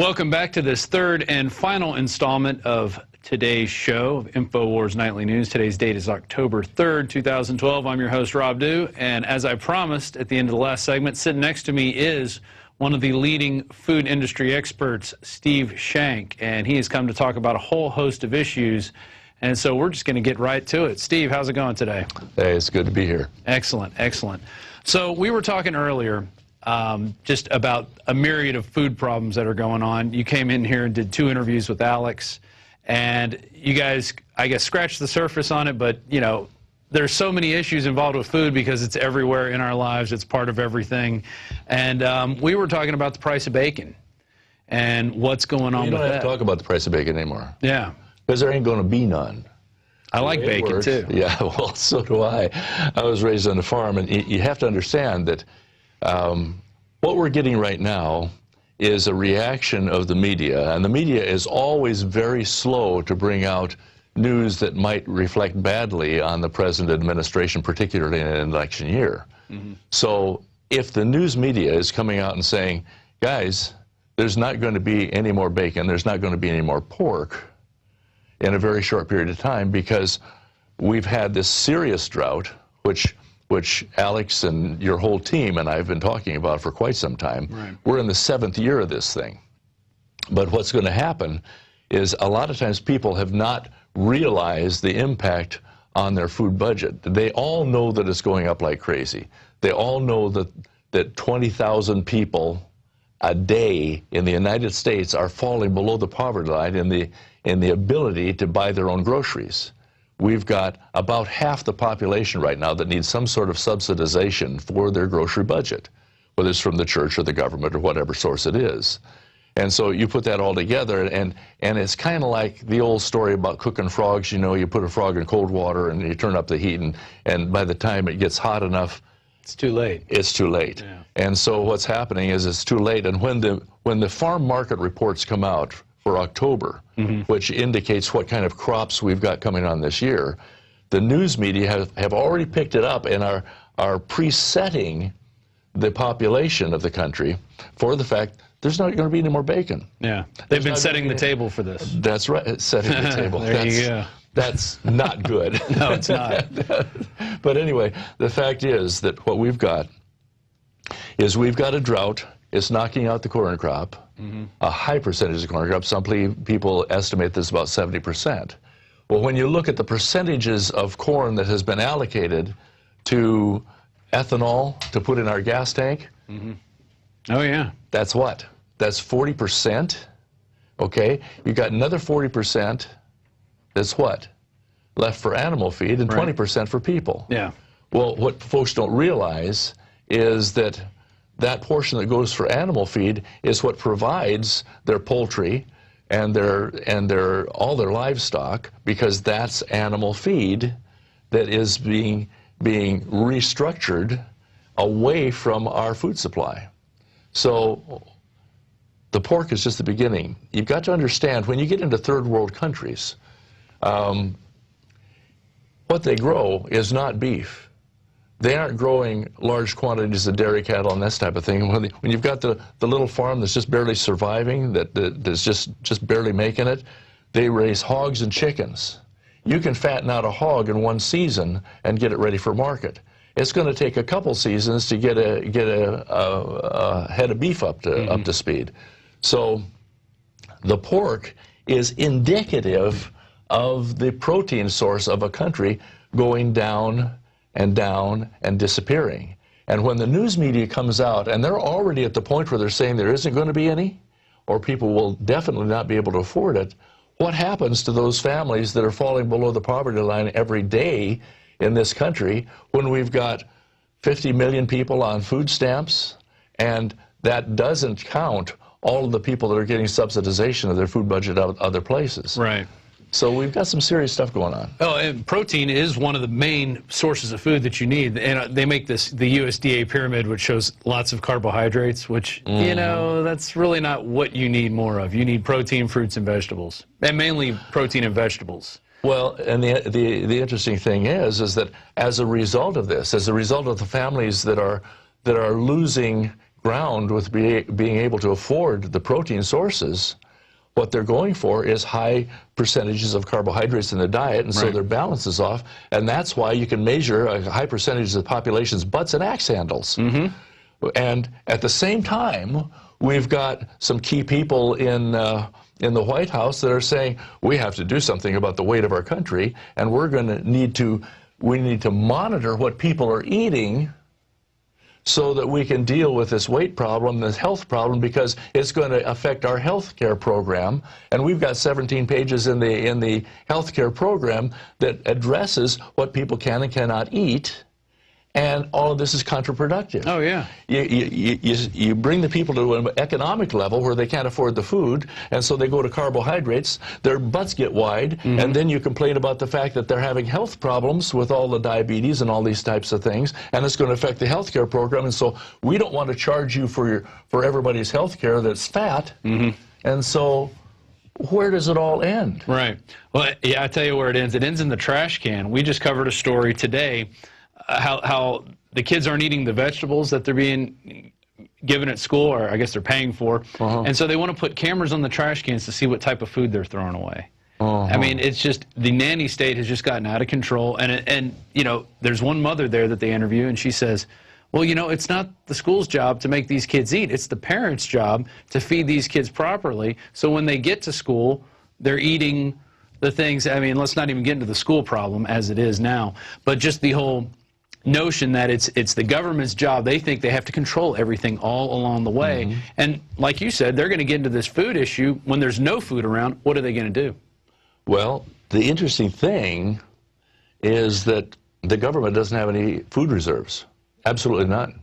Welcome back to this third and final installment of today's show of InfoWars Nightly News. Today's date is October 3rd, 2012. I'm your host, Rob Dew, and as I promised at the end of the last segment, sitting next to me is one of the leading food industry experts, Steve Shank, and he has come to talk about a whole host of issues. And so we're just going to get right to it. Steve, how's it going today? Hey, it's good to be here. Excellent, excellent. So we were talking earlier just about a myriad of food problems that are going on. You came in here and did 2 interviews with Alex, and you guys, I guess, scratched the surface on it, but, you know, there's so many issues involved with food because it's everywhere in our lives. It's part of everything. And we were talking about the price of bacon and what's going on with that. You don't have to talk about the price of bacon anymore. Yeah. Because there ain't going to be none. I like bacon, too. Yeah, well, so do I. I was raised on a farm, and you have to understand that what we're getting right now is a reaction of the media, and the media is always very slow to bring out news that might reflect badly on the present administration, particularly in an election year. Mm-hmm. So if the news media is coming out and saying, guys, there's not going to be any more bacon, there's not going to be any more pork in a very short period of time because we've had this serious drought, which Alex and your whole team and I have been talking about for quite some time. Right. We're in the 7th year of this thing. But what's going to happen is a lot of times people have not realized the impact on their food budget. They all know that it's going up like crazy. They all know that 20,000 people a day in the United States are falling below the poverty line in the ability to buy their own groceries. We've got about half the population right now that needs some sort of subsidization for their grocery budget, whether it's from the church or the government or whatever source it is. And so you put that all together, and it's kind of like the old story about cooking frogs. You know, you put a frog in cold water and you turn up the heat, and by the time it gets hot enough, it's too late. It's too late. Yeah. And so what's happening is it's too late. And when the farm market reports come out for October, mm-hmm. which indicates what kind of crops we've got coming on this year, the news media have already picked it up and are presetting the population of the country for the fact there's not going to be any more bacon. Yeah, they've been setting the table for this. That's right, setting the table. There you go. That's not good. No, it's not. But anyway, the fact is that what we've got is we've got a drought. It's knocking out the corn crop, mm-hmm. a high percentage of the corn crop. Some people estimate this about 70%. Well, when you look at the percentages of corn that has been allocated to ethanol to put in our gas tank, mm-hmm. Oh, yeah. That's what? That's 40%, okay? You got another 40%, that's what? Left for animal feed, and right. 20% for people. Yeah. Well, what folks don't realize is that that portion that goes for animal feed is what provides their poultry and all their livestock, because that's animal feed that is being restructured away from our food supply. So the pork is just the beginning. You've got to understand, when you get into third world countries, what they grow is not beef. They aren't growing large quantities of dairy cattle and this type of thing. When you've got the little farm that's just barely surviving, that's just barely making it, they raise hogs and chickens. You can fatten out a hog in one season and get it ready for market. It's going to take a couple seasons to get a head of beef up to speed. So the pork is indicative of the protein source of a country going down and down and disappearing. And when the news media comes out, and they're already at the point where they're saying there isn't going to be any, or people will definitely not be able to afford it, what happens to those families that are falling below the poverty line every day in this country when we've got 50 million people on food stamps, and that doesn't count all of the people that are getting subsidization of their food budget out other places? Right. So we've got some serious stuff going on. Oh, and protein is one of the main sources of food that you need. And they make the USDA pyramid, which shows lots of carbohydrates, which, mm-hmm. you know, that's really not what you need more of. You need protein, fruits, and vegetables, and mainly protein and vegetables. Well, and the interesting thing is that as a result of this, as a result of the families that are losing ground with being able to afford the protein sources, what they're going for is high percentages of carbohydrates in the diet, and so their balance is off. And that's why you can measure a high percentage of the population's butts and axe handles. And at the same time, we've got some key people in the White House that are saying we have to do something about the weight of our country, and we need to monitor what people are eating so that we can deal with this weight problem, this health problem, because it's going to affect our health care program. And we've got 17 pages in the health care program that addresses what people can and cannot eat. And all of this is counterproductive. Oh, yeah. You bring the people to an economic level where they can't afford the food, and so they go to carbohydrates, their butts get wide, and then you complain about the fact that they're having health problems with all the diabetes and all these types of things, and it's going to affect the health care program. And so we don't want to charge you for everybody's health care that's fat. And so where does it all end? Right. Well, yeah, I tell you where it ends. It ends in the trash can. We just covered a story today how the kids aren't eating the vegetables that they're being given at school, or I guess they're paying for, and so they want to put cameras on the trash cans to see what type of food they're throwing away. I mean, it's just, the nanny state has just gotten out of control, and you know, there's one mother there that they interview, and she says, well, you know, it's not the school's job to make these kids eat, it's the parents' job to feed these kids properly, so when they get to school, they're eating the things. I mean, let's not even get into the school problem as it is now, but just the whole notion that it's the government's job. They think they have to control everything all along the way. And like you said, they're going to get into this food issue when there's no food around. What are they going to do? Well, the interesting thing is that the government doesn't have any food reserves. Absolutely none.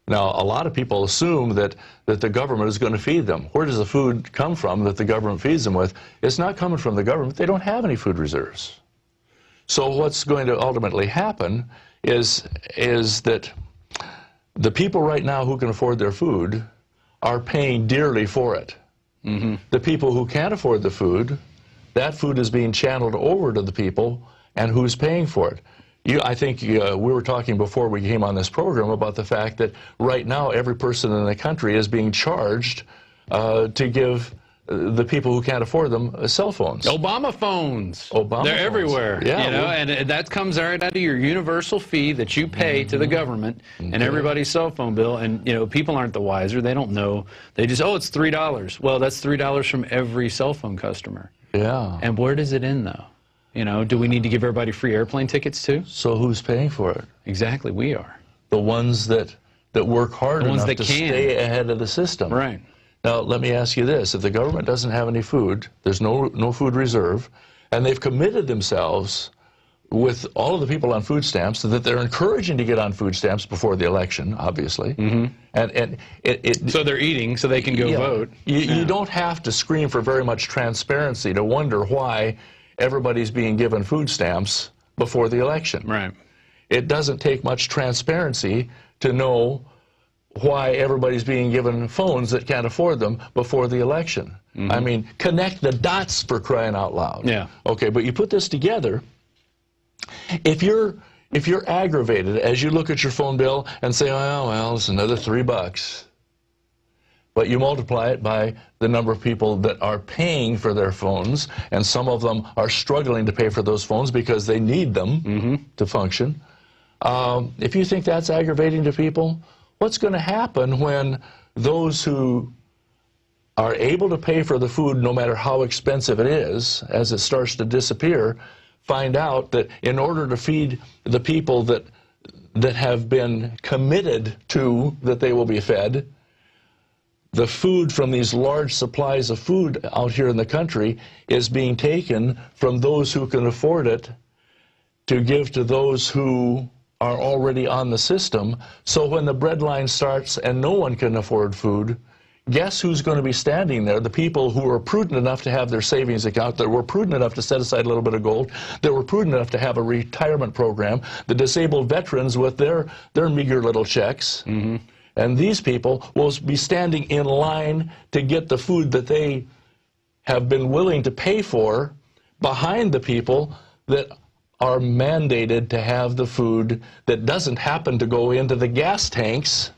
Now, a lot of people assume that the government is going to feed them. Where does the food come from that the government feeds them with? It's not coming from the government. They don't have any food reserves. So what's going to ultimately happen is that the people right now who can afford their food are paying dearly for it. The people who can't afford the food, that food is being channeled over to the people, and who's paying for it? I think we were talking before we came on this program about the fact that right now every person in the country is being charged to give the people who can't afford them cell phones. Obama phones. They're phones. everywhere. Yeah, you know, and that comes right out of your universal fee that you pay to the government and everybody's cell phone bill. And, you know, people aren't the wiser. They don't know. They just, oh, it's $3. Well, that's $3 from every cell phone customer. Yeah. And where does it end, though? You know, do we need to give everybody free airplane tickets, too? So who's paying for it? Exactly, we are. The ones that work hard enough to stay ahead of the system. Right. Now, let me ask you this. If the government doesn't have any food, there's no food reserve, and they've committed themselves with all of the people on food stamps that they're encouraging to get on food stamps before the election, obviously. So they're eating so they can go vote. You don't have to scream for very much transparency to wonder why everybody's being given food stamps before the election. Right. It doesn't take much transparency to know why everybody's being given phones that can't afford them before the election. I mean, connect the dots, for crying out loud. Yeah. Okay, but you put this together, if you're aggravated as you look at your phone bill and say, oh, well, it's another $3, but you multiply it by the number of people that are paying for their phones, and some of them are struggling to pay for those phones because they need them to function. If you think that's aggravating to people, what's going to happen when those who are able to pay for the food, no matter how expensive it is, as it starts to disappear, find out that in order to feed the people that have been committed to that they will be fed, the food from these large supplies of food out here in the country is being taken from those who can afford it to give to those who are already on the system. So when the breadline starts and no one can afford food, guess who's going to be standing there? The people who are prudent enough to have their savings account, that were prudent enough to set aside a little bit of gold, that were prudent enough to have a retirement program, the disabled veterans with their meager little checks. And these people will be standing in line to get the food that they have been willing to pay for behind the people that are mandated to have the food that doesn't happen to go into the gas tanks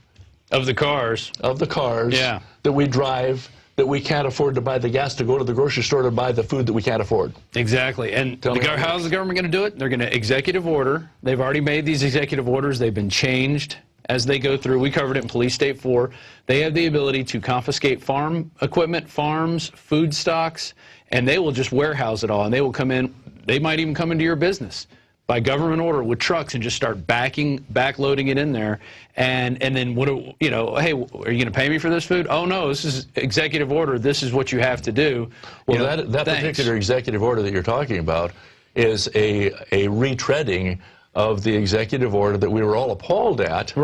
Of the cars. Yeah. that we drive, that we can't afford to buy the gas to go to the grocery store to buy the food that we can't afford. Exactly. And Tell me how's the government going to do it? They're going to executive order. They've already made these executive orders. They've been changed as they go through. We covered it in Police State 4. They have the ability to confiscate farm equipment, farms, food stocks, and they will just warehouse it all. And they will come in. They might even come into your business by government order with trucks and just start backloading it in there. And then, hey, are you going to pay me for this food? Oh, no, this is executive order. This is what you have to do. Well, that particular executive order that you're talking about is a retreading of the executive order that we were all appalled at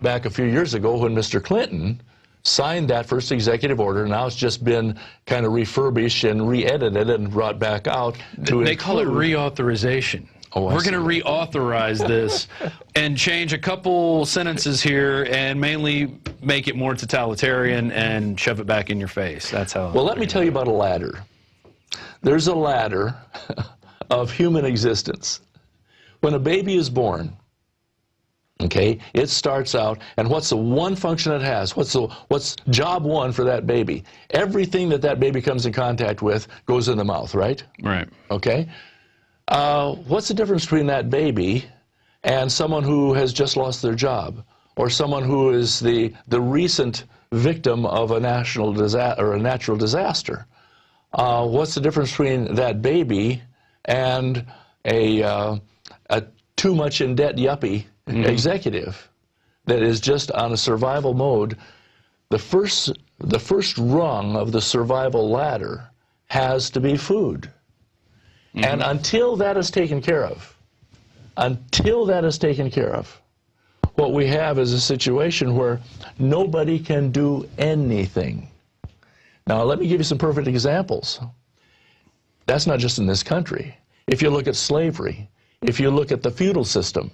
back a few years ago when Mr. Clinton signed that first executive order. Now it's just been kind of refurbished and re-edited and brought back out. They call it reauthorization. Oh, we're going to reauthorize this and change a couple sentences here and mainly make it more totalitarian and shove it back in your face. That's how. Well, let me tell you about a ladder. There's a ladder of human existence. When a baby is born, okay, it starts out, and what's the one function it has? What's job one for that baby? Everything that baby comes in contact with goes in the mouth, right? Right. Okay. What's the difference between that baby and someone who has just lost their job, or someone who is the recent victim of a national disaster or a natural disaster? What's the difference between that baby and a too much in debt yuppie executive that is just on a survival mode? The first rung of the survival ladder has to be food. And until that is taken care of, what we have is a situation where nobody can do anything. Now, let me give you some perfect examples. That's not just in this country. If you look at slavery, if you look at the feudal system,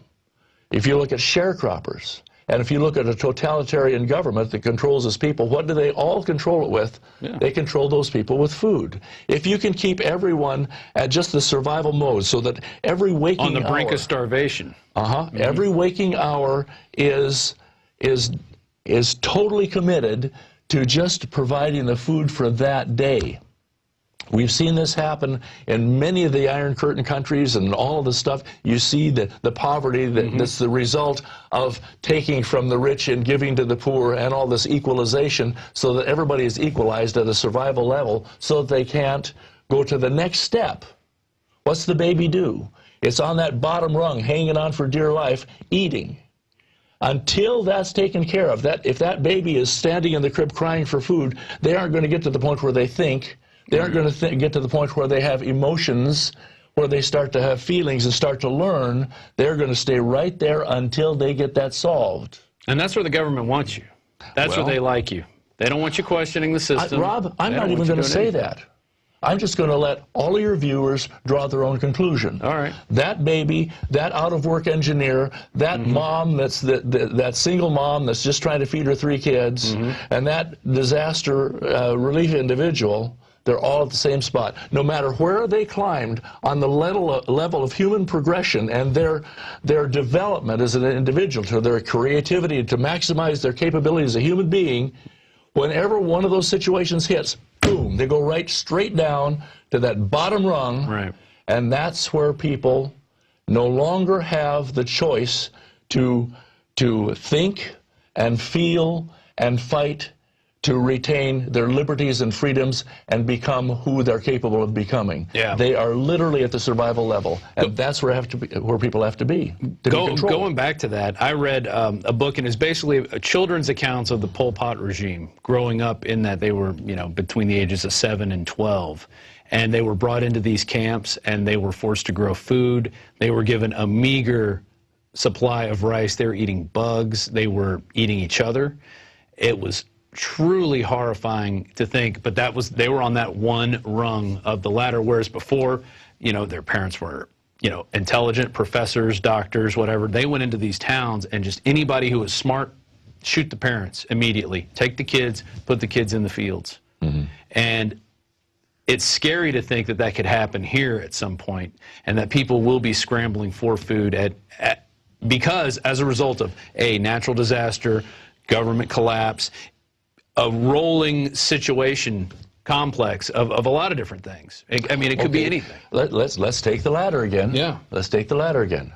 if you look at sharecroppers, and if you look at a totalitarian government that controls its people, what do they all control it with? Yeah. They control those people with food. If you can keep everyone at just the survival mode so that every waking hour... On the brink of starvation. Every waking hour is totally committed to just providing the food for that day. We've seen this happen in many of the Iron Curtain countries and all of the stuff. You see the poverty that's the result of taking from the rich and giving to the poor, and all this equalization so that everybody is equalized at a survival level so that they can't go to the next step. What's the baby do? It's on that bottom rung, hanging on for dear life, eating. Until that's taken care of, if that baby is standing in the crib crying for food, they aren't going to get to the point where they think. They aren't going to get to the point where they have emotions, where they start to have feelings and start to learn. They're going to stay right there until they get that solved. And that's where the government wants you. That's where they like you. They don't want you questioning the system. Rob, I'm not even going to say that. I'm just going to let all of your viewers draw their own conclusion. All right. That baby, that out-of-work engineer, that mom, that's that single mom that's just trying to feed her 3 kids, and that disaster relief individual, they're all at the same spot. No matter where they climbed on the level of human progression and their development as an individual, to their creativity, to maximize their capability as a human being, whenever one of those situations hits, boom, they go right straight down to that bottom rung. Right. And that's where people no longer have the choice to think and feel and fight to retain their liberties and freedoms and become who they're capable of becoming. Yeah. They are literally at the survival level, and that's where people have to be. Going back to that, I read a book, and it's basically a children's accounts of the Pol Pot regime, growing up in that they were, between the ages of 7 and 12. And they were brought into these camps, and they were forced to grow food. They were given a meager supply of rice. They were eating bugs. They were eating each other. It was truly horrifying to think, but they were on that one rung of the ladder, whereas before, their parents were, intelligent professors, doctors, whatever. They went into these towns, and just anybody who was smart, shoot the parents immediately, take the kids, put the kids in the fields. And it's scary to think that could happen here at some point, and that people will be scrambling for food because as a result of a natural disaster, government collapse, a rolling situation complex of a lot of different things. I mean, it could be anything. Let's take the ladder again. Yeah. Let's take the ladder again.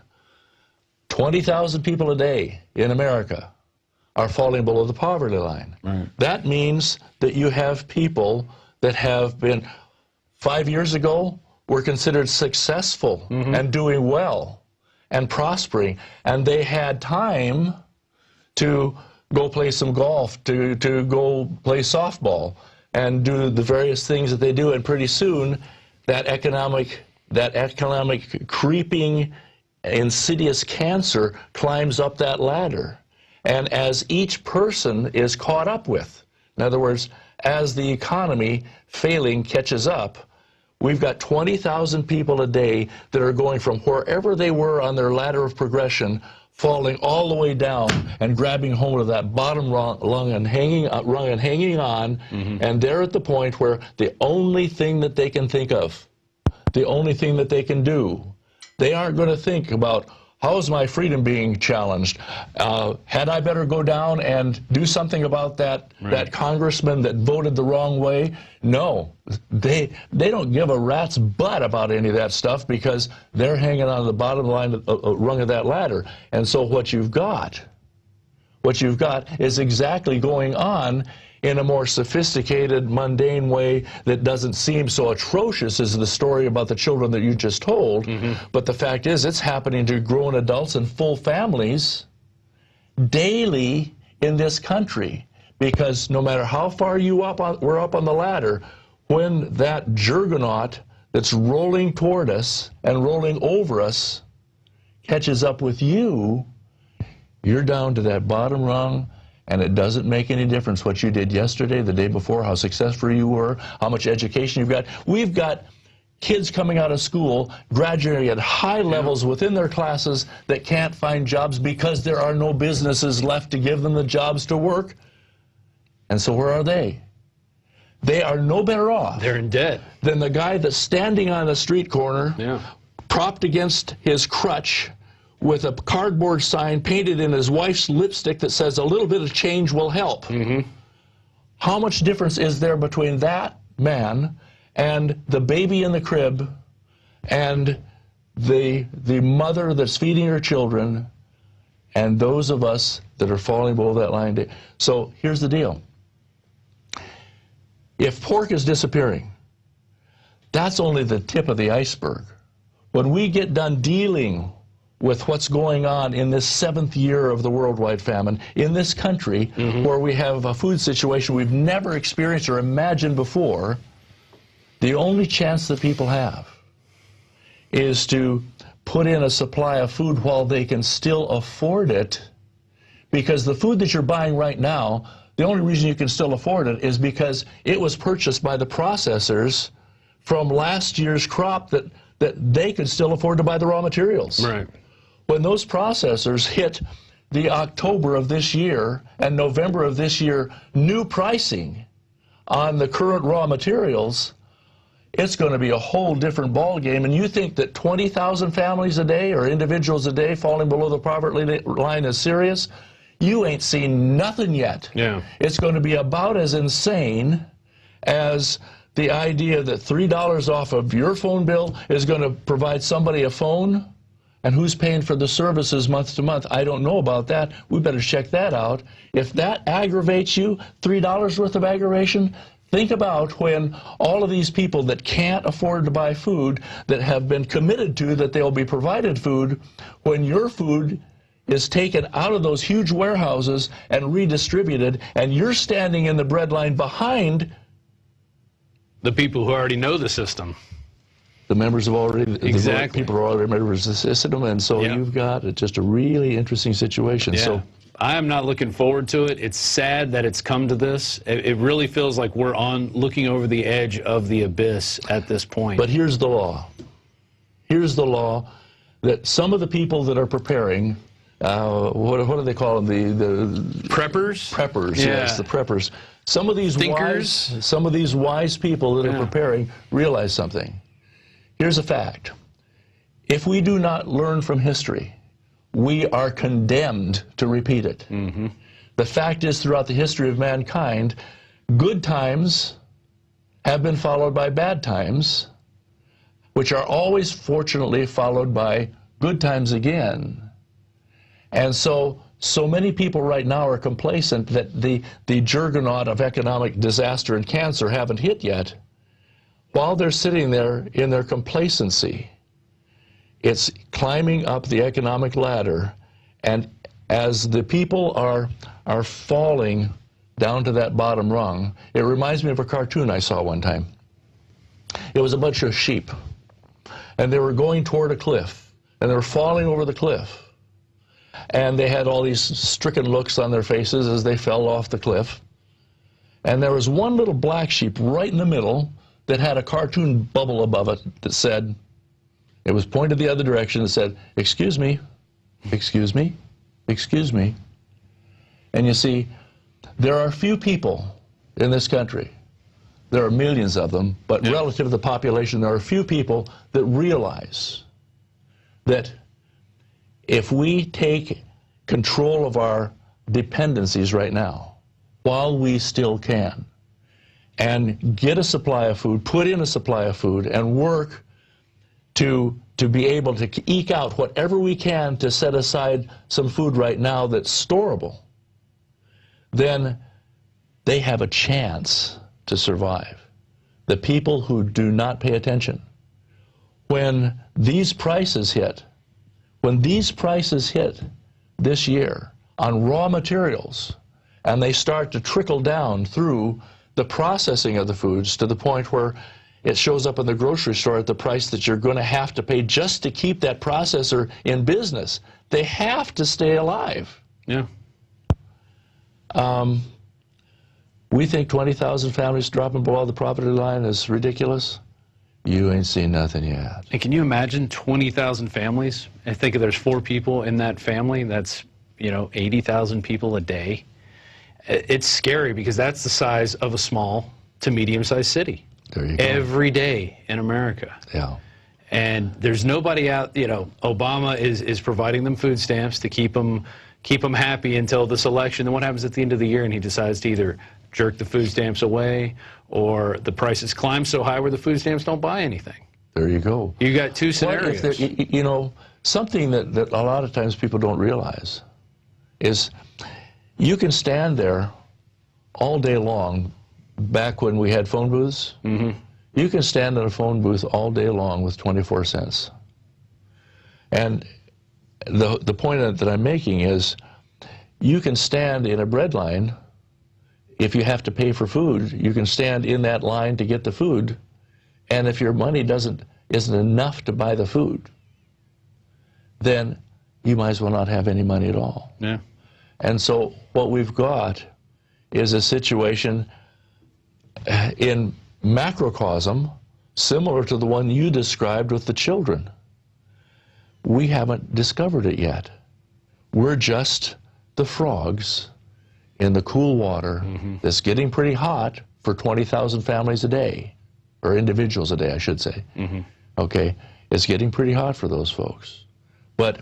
20,000 people a day in America are falling below the poverty line. Right. That means that you have people that have been, 5 years ago, were considered successful and doing well and prospering, and they had time to go play some golf, to go play softball, and do the various things that they do, and pretty soon that economic creeping, insidious cancer climbs up that ladder. And as each person is caught up with, in other words, as the economy failing catches up, we've got 20,000 people a day that are going from wherever they were on their ladder of progression, falling all the way down and grabbing hold of that bottom rung and hanging on, and they're at the point where the only thing that they can think of, the only thing that they can do, they aren't going to think about, how is my freedom being challenged? Had I better go down and do something about that, that congressman that voted the wrong way? No, they don't give a rat's butt about any of that stuff, because they're hanging on the bottom line rung of that ladder. And so what you've got is exactly going on in a more sophisticated, mundane way that doesn't seem so atrocious as the story about the children that you just told. But the fact is, it's happening to grown adults and full families daily in this country. Because no matter how far we're up on the ladder, when that juggernaut that's rolling toward us and rolling over us catches up with you, you're down to that bottom rung. And it doesn't make any difference what you did yesterday, the day before, how successful you were, how much education you've got. We've got kids coming out of school, graduating at high levels within their classes, that can't find jobs because there are no businesses left to give them the jobs to work. And so where are they? They are no better off. They're in debt. Than the guy that's standing on a street corner, propped against his crutch, with a cardboard sign painted in his wife's lipstick that says, "A little bit of change will help." How much difference is there between that man and the baby in the crib and the mother that's feeding her children and those of us that are falling below that line? So here's the deal. If pork is disappearing, that's only the tip of the iceberg. When we get done dealing with what's going on in this 7th year of the worldwide famine in this country, where we have a food situation we've never experienced or imagined before, the only chance that people have is to put in a supply of food while they can still afford it, because the food that you're buying right now, the only reason you can still afford it is because it was purchased by the processors from last year's crop that they could still afford to buy the raw materials. Right. When those processors hit the October of this year and November of this year new pricing on the current raw materials, it's going to be a whole different ballgame. And you think that 20,000 families a day or individuals a day falling below the poverty line is serious? You ain't seen nothing yet. Yeah. It's going to be about as insane as the idea that $3 off of your phone bill is going to provide somebody a phone. And who's paying for the services month to month? I don't know about that. We better check that out. If that aggravates you, $3 worth of aggravation, think about when all of these people that can't afford to buy food, that have been committed to that they'll be provided food, when your food is taken out of those huge warehouses and redistributed, and you're standing in the bread line behind the people who already know the system. The members have already, exactly. the people are already members of the system, and so you've got just a really interesting situation. Yeah. So I am not looking forward to it. It's sad that it's come to this. It really feels like we're looking over the edge of the abyss at this point. But here's the law. Here's the law that some of the people that are preparing, what do they call them? The preppers? Preppers, yeah. yes, the preppers. Some of these thinkers, wise people that are preparing realize something. Here's a fact. If we do not learn from history, we are condemned to repeat it. The fact is, throughout the history of mankind, good times have been followed by bad times, which are always, fortunately, followed by good times again. And so many people right now are complacent that the juggernaut of economic disaster and cancer haven't hit yet. While they're sitting there in their complacency, it's climbing up the economic ladder, and as the people are falling down to that bottom rung, it reminds me of a cartoon I saw one time. It was a bunch of sheep, and they were going toward a cliff, and they were falling over the cliff. And they had all these stricken looks on their faces as they fell off the cliff. And there was one little black sheep right in the middle that had a cartoon bubble above it that said, it was pointed the other direction, and said, "Excuse me, excuse me, excuse me." And you see, there are few people in this country, there are millions of them, but relative to the population, there are few people that realize that if we take control of our dependencies right now, while we still can, and get a supply of food, put in a supply of food, and work to be able to eke out whatever we can to set aside some food right now that's storable, then they have a chance to survive. The people who do not pay attention, when these prices hit this year on raw materials, and they start to trickle down through the processing of the foods to the point where it shows up in the grocery store at the price that you're going to have to pay just to keep that processor in business. They have to stay alive. Yeah. We think 20,000 families dropping below the poverty line is ridiculous. You ain't seen nothing yet. And can you imagine 20,000 families? I think if there's 4 people in that family, that's, 80,000 people a day. It's scary because that's the size of a small to medium-sized city. There you go. Every day in America. Yeah. And there's nobody out, Obama is providing them food stamps to keep them happy until this election. Then what happens at the end of the year, and he decides to either jerk the food stamps away, or the prices climb so high where the food stamps don't buy anything. There you go. You got 2 scenarios. Well, something that a lot of times people don't realize is you can stand there all day long. Back when we had phone booths, you can stand in a phone booth all day long with 24 cents. And the point that I'm making is you can stand in a bread line. If you have to pay for food, you can stand in that line to get the food, and if your money isn't enough to buy the food, then you might as well not have any money at all. Yeah. And so what we've got is a situation in macrocosm similar to the one you described with the children. We haven't discovered it yet. We're just the frogs in the cool water that's getting pretty hot for 20,000 families a day, or individuals a day, I should say. Okay, it's getting pretty hot for those folks. But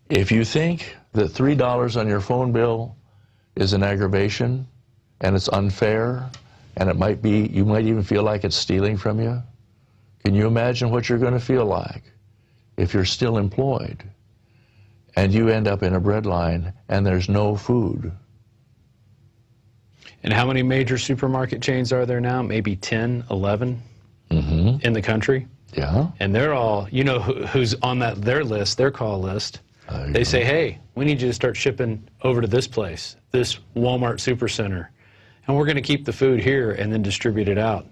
if you think that $3 on your phone bill is an aggravation, and it's unfair, and you might even feel like it's stealing from you, can you imagine what you're going to feel like if you're still employed and you end up in a bread line and there's no food? And how many major supermarket chains are there now? Maybe 10, 11 in the country? Yeah. And they're all, who's on their list, their call list. They say, hey, we need you to start shipping over to this place, this Walmart Supercenter, and we're going to keep the food here and then distribute it out.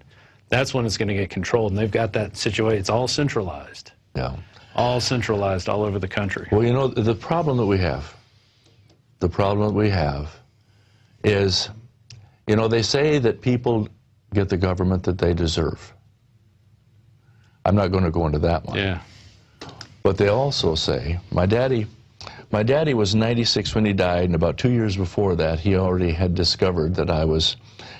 That's when it's going to get controlled, and they've got that situation. It's all centralized. Yeah. All centralized all over the country. Well, the problem that we have is, they say that people get the government that they deserve. I'm not going to go into that one. Yeah. But they also say, my daddy was 96 when he died, and about 2 years before that, he already had discovered that I was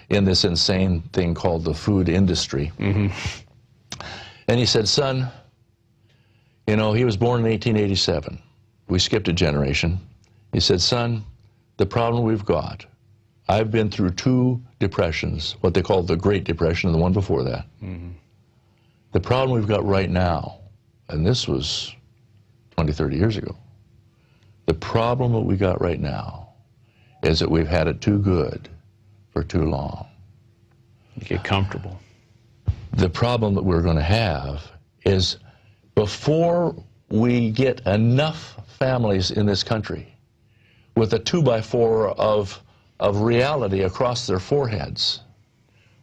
in this insane thing called the food industry. And he said, son, he was born in 1887. We skipped a generation. He said, son, the problem we've got, I've been through 2 depressions, what they call the Great Depression and the one before that. The problem we've got right now, and this was 20, 30 years ago, the problem that we got right now is that we've had it too good for too long. You get comfortable. The problem that we're going to have is before we get enough families in this country with a 2x4 of reality across their foreheads,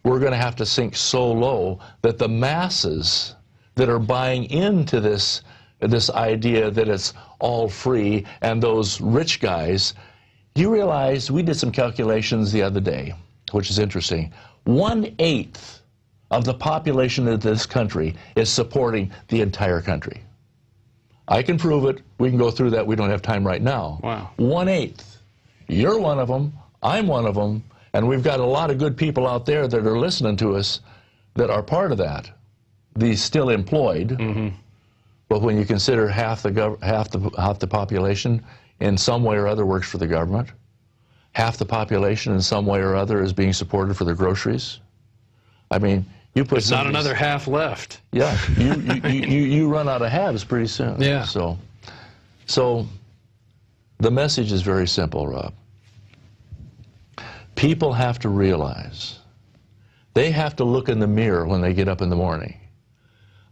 we're going to have to sink so low that the masses that are buying into this idea that it's all free, and those rich guys, you realize, we did some calculations the other day, which is interesting. 1/8 of the population of this country is supporting the entire country. I can prove it. We can go through that. We don't have time right now. Wow. 1/8. You're one of them. I'm one of them. And we've got a lot of good people out there that are listening to us that are part of that. These still employed. But when you consider half the population in some way or other works for the government, half the population in some way or other is being supported for their groceries. I mean, you put There's not another half left. Yeah, you run out of halves pretty soon. Yeah. So the message is very simple, Rob. People have to realize they have to look in the mirror when they get up in the morning.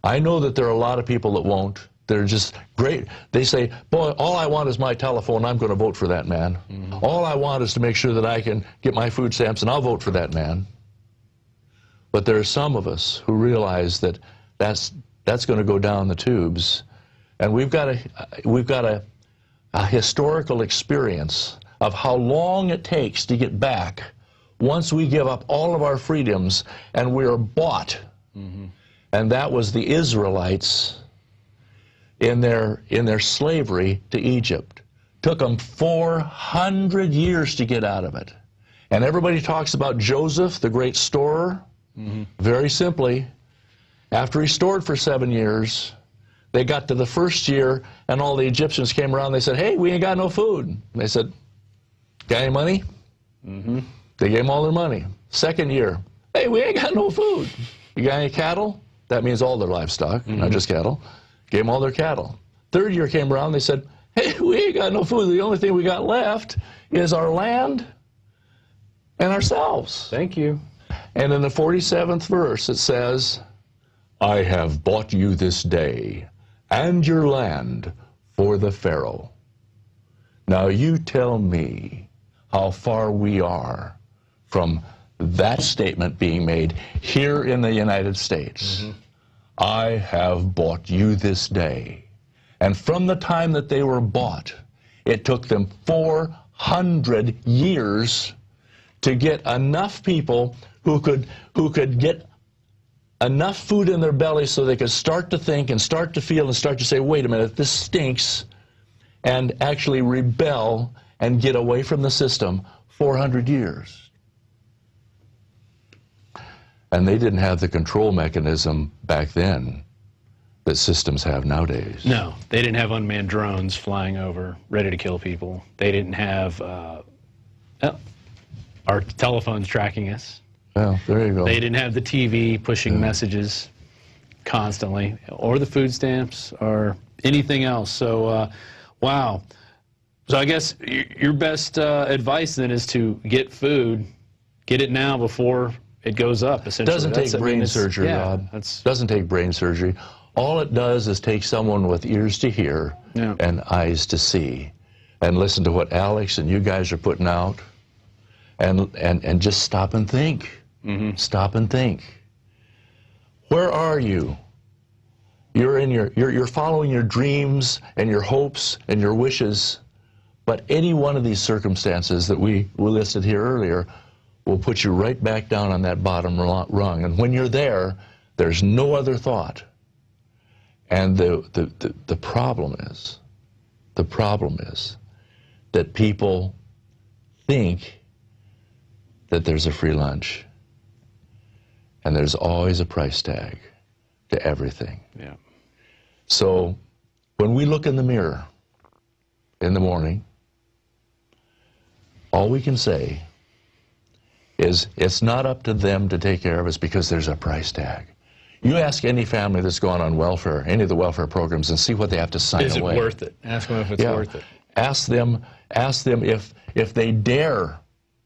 I know that there are a lot of people that won't. They're just great. They say, boy, all I want is my telephone. I'm going to vote for that man. All I want is to make sure that I can get my food stamps, and I'll vote for that man. But there are some of us who realize that that's going to go down the tubes. And we've got a historical experience of how long it takes to get back once we give up all of our freedoms and we are bought. And that was the Israelites in their slavery to Egypt. Took them 400 years to get out of it. And everybody talks about Joseph, the great storer. Very simply, after he stored for 7 years, they got to the first year, and all the Egyptians came around. They said, hey, we ain't got no food. And they said, got any money? They gave them all their money. Second year, hey, we ain't got no food. You got any cattle? That means all their livestock, not just cattle. Gave them all their cattle. Third year came around, they said, hey, we ain't got no food. The only thing we got left is our land and ourselves. Thank you. And in the 47th verse, it says, I have bought you this day and your land for the Pharaoh. Now you tell me how far we are from that statement being made here in the United States. I have bought you this day. And from the time that they were bought, it took them 400 years to get enough people who could get enough food in their belly so they could start to think and start to feel and start to say, wait a minute, this stinks, and actually rebel and get away from the system. 400 years. And they didn't have the control mechanism back then that systems have nowadays. No, they didn't have unmanned drones flying over, ready to kill people. They didn't have our telephones tracking us. Well, there you go. They didn't have the TV pushing messages constantly, or the food stamps, or anything else. So, wow. So I guess your best advice then is to get food, get it now before it goes up, essentially. Doesn't take brain surgery, Rob. Doesn't take brain surgery. All it does is take someone with ears to hear and eyes to see, and listen to what Alex and you guys are putting out, and just stop and think. Stop and think. Where are you? You're following your dreams and your hopes and your wishes, but any one of these circumstances that we listed here earlier will put you right back down on that bottom rung. And when you're there, there's no other thought. And the problem is that people think that there's a free lunch, and there's always a price tag to everything. Yeah. So when we look in the mirror in the morning, All we can say is it's not up to them to take care of us because there's a price tag. You ask any family that's gone on welfare, any of the welfare programs, and see what they have to sign away. Is it worth it? Ask them if it's worth it. Ask them if they dare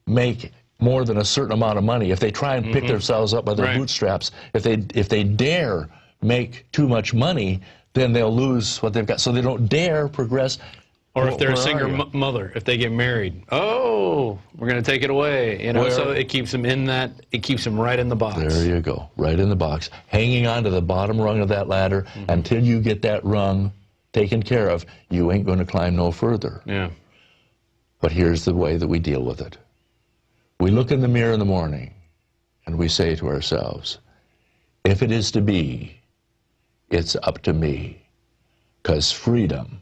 make more than a certain amount of money, if they try and pick themselves up by their bootstraps, if they dare make too much money, then they'll lose what they've got. So they don't dare progress. Or if they're a single mother, if they get married, oh, we're going to take it away. You know, so it keeps them in that, it keeps them right in the box. There you go, right in the box, hanging on to the bottom rung of that ladder until you get that rung taken care of. You ain't going to climb no further. Yeah. But here's the way that we deal with it. We look in the mirror in the morning and we say to ourselves, if it is to be, it's up to me, because freedom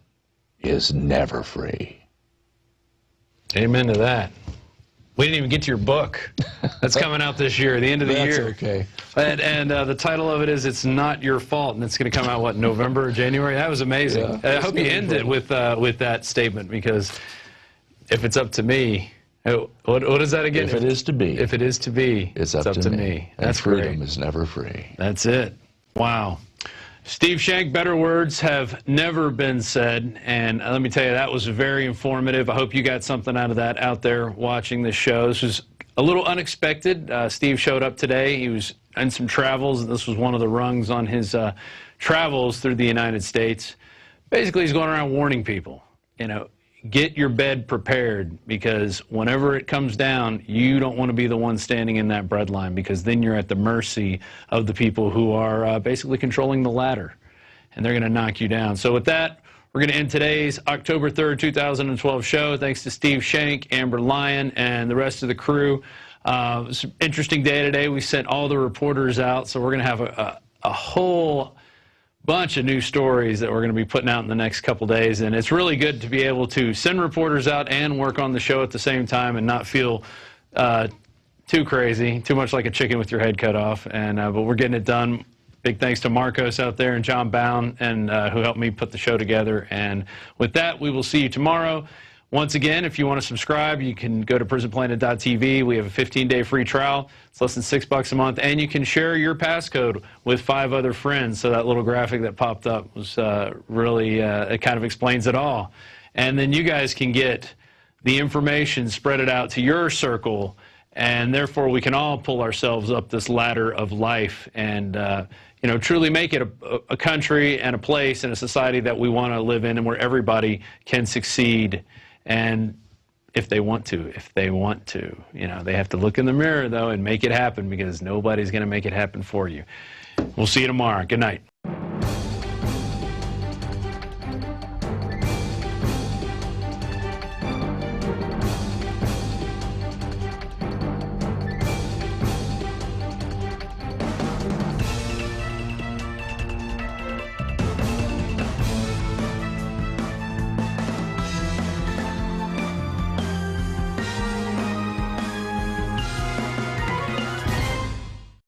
is never free. Amen to that. We didn't even get to your book. That's coming out this year, the end of the year. That's okay. And the title of it is "It's Not Your Fault," and it's going to come out, what, November or January? That was amazing. Yeah, I hope you end it with that statement, because if it's up to me, what is that again? If it is to be. If it is to be, it's up to me. That's freedom great. is never free. That's it. Wow. Steve Shank, better words have never been said, and let me tell you, that was very informative. I hope you got something out of that out there watching this show. This was a little unexpected. Steve showed up today. He was in some travels, and this was one of the rungs on his travels through the United States. Basically, he's going around warning people, you know, get your bed prepared, because whenever it comes down, you don't want to be the one standing in that breadline, because then you're at the mercy of the people who are basically controlling the ladder, and they're going to knock you down. So with that, we're going to end today's October 3rd, 2012 show. Thanks to Steve Shank, Amber Lyon, and the rest of the crew. It was an interesting day today. We sent all the reporters out, so we're going to have a whole bunch of new stories that we're going to be putting out in the next couple days, and it's really good to be able to send reporters out and work on the show at the same time and not feel too crazy, too much like a chicken with your head cut off. And but we're getting it done. Big thanks to Marcos out there and John Bound, and who helped me put the show together. And with that, we will see you tomorrow. Once again, if you want to subscribe, you can go to prisonplanet.tv. We have a 15-day free trial. It's less than $6 a month, and you can share your passcode with 5 other friends. So that little graphic that popped up was really, it kind of explains it all. And then you guys can get the information, spread it out to your circle, and therefore we can all pull ourselves up this ladder of life and you know, truly make it a country and a place and a society that we want to live in, and where everybody can succeed. And if they want to, you know, they have to look in the mirror, though, and make it happen, because nobody's going to make it happen for you. We'll see you tomorrow. Good night.